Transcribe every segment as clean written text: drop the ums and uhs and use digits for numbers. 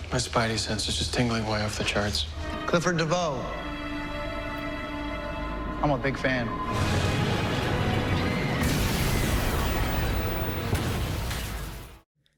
My spidey sense is just tingling way off the charts. Clifford DeVoe. I'm a big fan.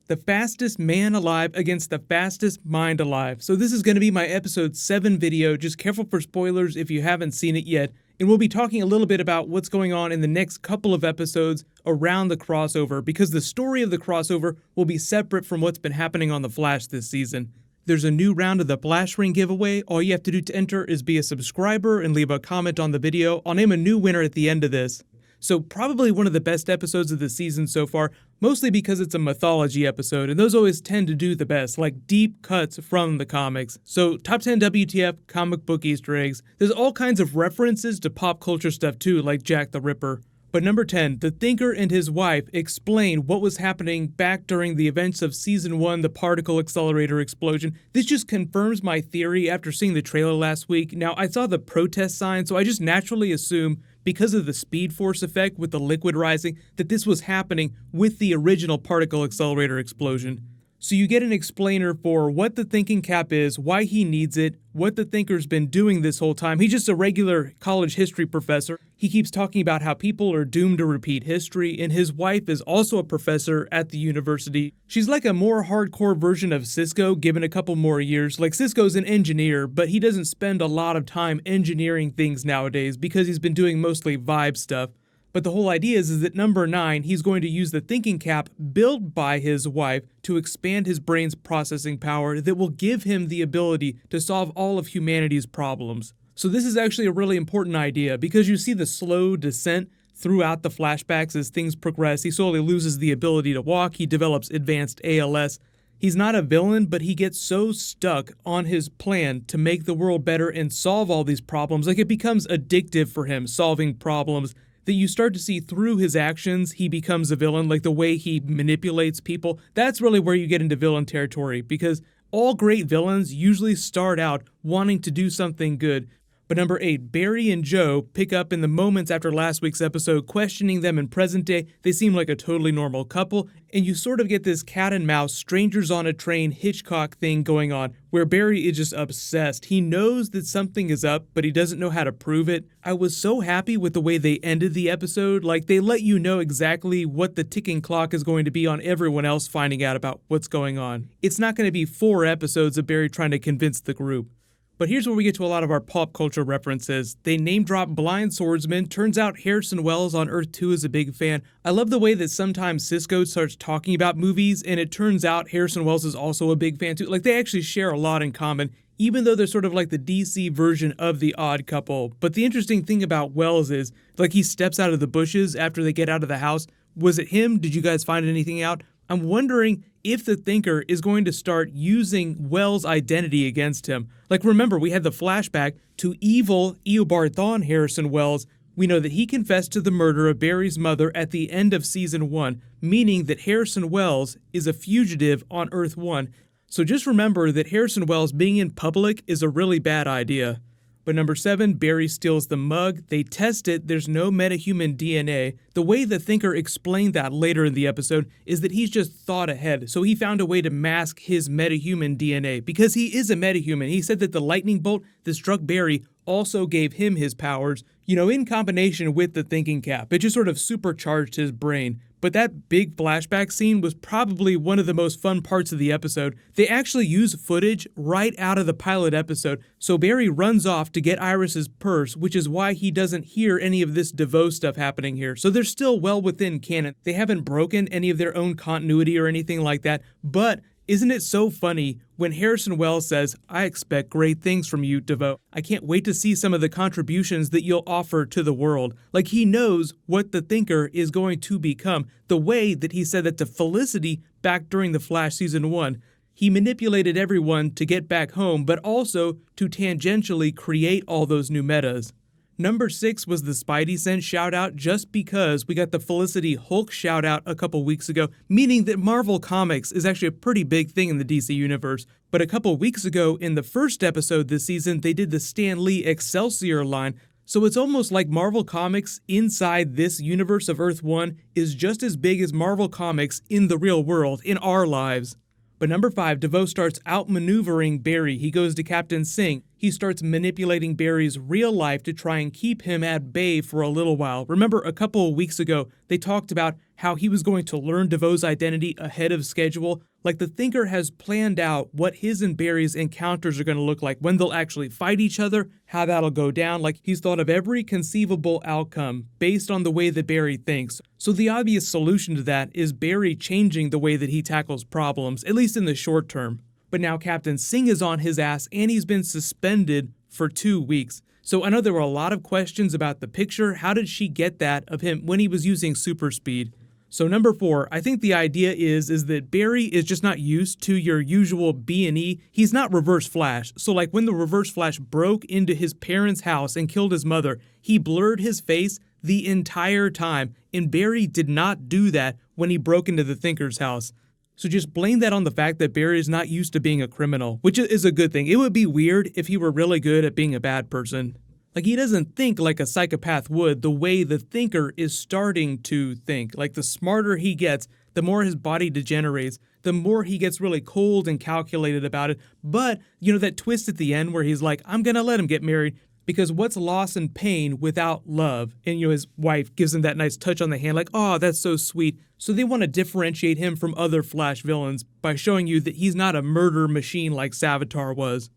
The fastest man alive against the fastest mind alive. So this is going to be my episode 7 video. Just careful for spoilers if you haven't seen it yet. And we'll be talking a little bit about what's going on in the next couple of episodes around the crossover, because the story of the crossover will be separate from what's been happening on The Flash this season. There's a new round of the Flash Ring giveaway. All you have to do to enter is be a subscriber and leave a comment on the video. I'll name a new winner at the end of this. So probably one of the best episodes of the season so far, mostly because it's a mythology episode, and those always tend to do the best, like deep cuts from the comics. So top 10 WTF comic book Easter eggs. There's all kinds of references to pop culture stuff too, like Jack the Ripper. But number 10, the Thinker and his wife explain what was happening back during the events of Season 1, the particle accelerator explosion. This just confirms my theory after seeing the trailer last week. Now, I saw the protest sign, so I just naturally assume, because of the Speed Force effect with the liquid rising, that this was happening with the original particle accelerator explosion. So you get an explainer for what the thinking cap is, why he needs it, what the Thinker's been doing this whole time. He's just a regular college history professor. He keeps talking about how people are doomed to repeat history, and his wife is also a professor at the university. She's like a more hardcore version of Cisco, given a couple more years. Like, Cisco's an engineer, but he doesn't spend a lot of time engineering things nowadays because he's been doing mostly vibe stuff. But the whole idea is that number 9, he's going to use the thinking cap built by his wife to expand his brain's processing power that will give him the ability to solve all of humanity's problems. So this is actually a really important idea, because you see the slow descent throughout the flashbacks as things progress. He slowly loses the ability to walk, he develops advanced ALS. He's not a villain, but he gets so stuck on his plan to make the world better and solve all these problems, like it becomes addictive for him, solving problems, that you start to see through his actions he becomes a villain, like the way he manipulates people. That's really where you get into villain territory, because all great villains usually start out wanting to do something good. But number 8, Barry and Joe pick up in the moments after last week's episode, questioning them in present day. They seem like a totally normal couple, and you sort of get this cat and mouse, strangers on a train Hitchcock thing going on, where Barry is just obsessed. He knows that something is up, but he doesn't know how to prove it. I was so happy with the way they ended the episode. Like, they let you know exactly what the ticking clock is going to be on everyone else finding out about what's going on. It's not going to be 4 episodes of Barry trying to convince the group. But here's where we get to a lot of our pop culture references. They name drop Blind Swordsman. Turns out Harrison Wells on Earth 2 is a big fan. I love the way that sometimes Cisco starts talking about movies, and it turns out Harrison Wells is also a big fan too. Like, they actually share a lot in common, even though they're sort of like the DC version of The Odd Couple. But the interesting thing about Wells is, like, he steps out of the bushes after they get out of the house. Was it him? Did you guys find anything out? I'm wondering if the Thinker is going to start using Wells' identity against him. Like, remember, we had the flashback to evil Eobard Thawne Harrison Wells. We know that he confessed to the murder of Barry's mother at the end of Season 1, meaning that Harrison Wells is a fugitive on Earth 1. So just remember that Harrison Wells being in public is a really bad idea. But number 7, Barry steals the mug. They test it, there's no metahuman DNA. The way the Thinker explained that later in the episode is that he's just thought ahead. So he found a way to mask his metahuman DNA, because he is a metahuman. He said that the lightning bolt that struck Barry also gave him his powers, in combination with the thinking cap. It just sort of supercharged his brain. But that big flashback scene was probably one of the most fun parts of the episode. They actually use footage right out of the pilot episode. So Barry runs off to get Iris's purse, which is why he doesn't hear any of this DeVoe stuff happening here. So they're still well within canon. They haven't broken any of their own continuity or anything like that. But isn't it so funny when Harrison Wells says, "I expect great things from you, DeVoe. I can't wait to see some of the contributions that you'll offer to the world." Like, he knows what the Thinker is going to become, the way that he said that to Felicity back during The Flash Season 1. He manipulated everyone to get back home, but also to tangentially create all those new metas. Number 6 was the Spidey Sense shout-out, just because we got the Felicity Hulk shout-out a couple weeks ago, meaning that Marvel Comics is actually a pretty big thing in the DC universe. But a couple weeks ago, in the first episode this season, they did the Stan Lee Excelsior line, so it's almost like Marvel Comics inside this universe of Earth 1 is just as big as Marvel Comics in the real world, in our lives. But number 5, DeVoe starts outmaneuvering Barry. He goes to Captain Singh. He starts manipulating Barry's real life to try and keep him at bay for a little while. Remember, a couple of weeks ago, they talked about how he was going to learn DeVoe's identity ahead of schedule. Like, the Thinker has planned out what his and Barry's encounters are going to look like, when they'll actually fight each other, how that'll go down. Like, he's thought of every conceivable outcome based on the way that Barry thinks. So the obvious solution to that is Barry changing the way that he tackles problems, at least in the short term. But now Captain Singh is on his ass, and he's been suspended for 2 weeks. So I know there were a lot of questions about the picture. How did she get that of him when he was using super speed? So number 4, I think the idea is that Barry is just not used to your usual B&E. He's not Reverse Flash. So like when the Reverse Flash broke into his parents' house and killed his mother, he blurred his face the entire time. And Barry did not do that when he broke into the Thinker's house. So just blame that on the fact that Barry is not used to being a criminal, which is a good thing. It would be weird if he were really good at being a bad person. Like, he doesn't think like a psychopath would the way the Thinker is starting to think. Like, the smarter he gets, the more his body degenerates, the more he gets really cold and calculated about it. But, you know, that twist at the end where he's like, I'm gonna let him get married, because what's loss and pain without love? And, you know, his wife gives him that nice touch on the hand, like, oh, that's so sweet. So they want to differentiate him from other Flash villains by showing you that he's not a murder machine like Savitar was.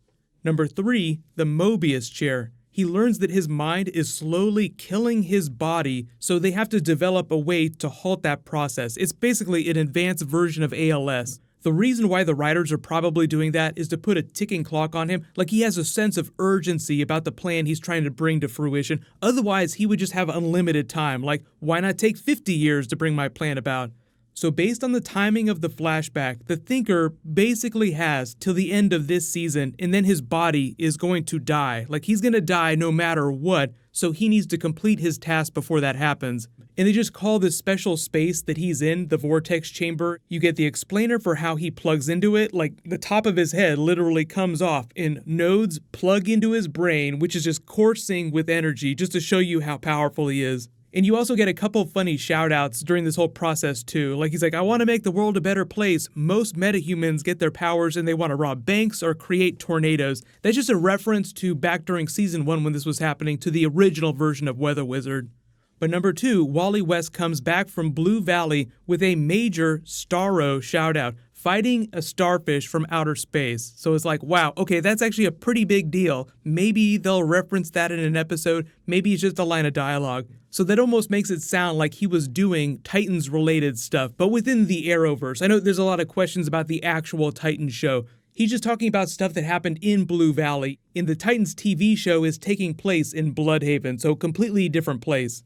Number 3, the Mobius chair. He learns that his mind is slowly killing his body, so they have to develop a way to halt that process. It's basically an advanced version of ALS. The reason why the writers are probably doing that is to put a ticking clock on him, like he has a sense of urgency about the plan he's trying to bring to fruition. Otherwise, he would just have unlimited time, like, why not take 50 years to bring my plan about? So based on the timing of the flashback, the Thinker basically has till the end of this season, and then his body is going to die. Like, he's going to die no matter what, so he needs to complete his task before that happens. And they just call this special space that he's in the vortex chamber. You get the explainer for how he plugs into it, like the top of his head literally comes off and nodes plug into his brain, which is just coursing with energy just to show you how powerful he is. And you also get a couple funny shout-outs during this whole process too. Like, he's like, I want to make the world a better place. Most metahumans get their powers and they want to rob banks or create tornadoes. That's just a reference to back during season 1 when this was happening to the original version of Weather Wizard. But number 2, Wally West comes back from Blue Valley with a major Starro shout-out, fighting a starfish from outer space. So it's like, wow, okay, that's actually a pretty big deal. Maybe they'll reference that in an episode. Maybe it's just a line of dialogue. So that almost makes it sound like he was doing Titans-related stuff, but within the Arrowverse. I know there's a lot of questions about the actual Titans show. He's just talking about stuff that happened in Blue Valley. And the Titans TV show is taking place in Bloodhaven, so completely different place.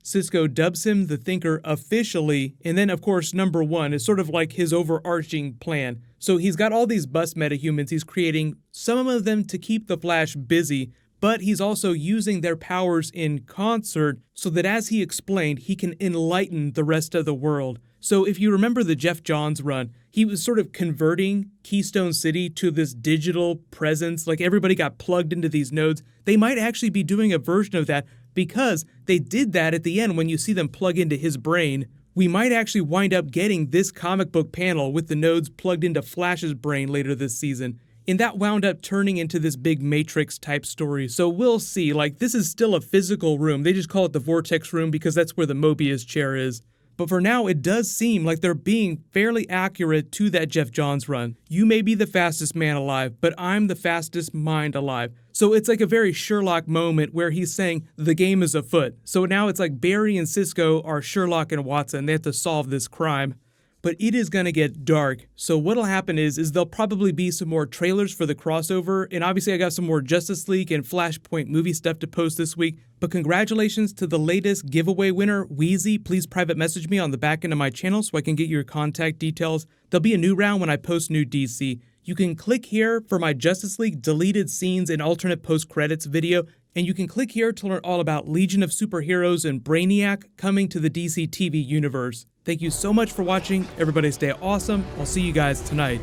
Cisco dubs him the Thinker officially, and then of course number 1 is sort of like his overarching plan. So he's got all these bus metahumans he's creating, some of them to keep the Flash busy, but he's also using their powers in concert so that, as he explained, he can enlighten the rest of the world. So if you remember the Jeff Johns run, he was sort of converting Keystone City to this digital presence, like everybody got plugged into these nodes. They might actually be doing a version of that, because they did that at the end when you see them plug into his brain. We might actually wind up getting this comic book panel with the nodes plugged into Flash's brain later this season. And that wound up turning into this big Matrix type story. So we'll see. Like, this is still a physical room. They just call it the Vortex room because that's where the Mobius chair is. But for now, it does seem like they're being fairly accurate to that Jeff Johns run. You may be the fastest man alive, but I'm the fastest mind alive. So it's like a very Sherlock moment where he's saying the game is afoot. So now it's like Barry and Cisco are Sherlock and Watson. They have to solve this crime. But it is going to get dark. So what'll happen is there'll probably be some more trailers for the crossover, and obviously I got some more Justice League and Flashpoint movie stuff to post this week. But congratulations to the latest giveaway winner, Wheezy. Please private message me on the back end of my channel so I can get your contact details. There'll be a new round when I post new DC. You can click here for my Justice League deleted scenes and alternate post-credits video, and you can click here to learn all about Legion of Superheroes and Brainiac coming to the DC TV universe. Thank you so much for watching. Everybody stay awesome. I'll see you guys tonight.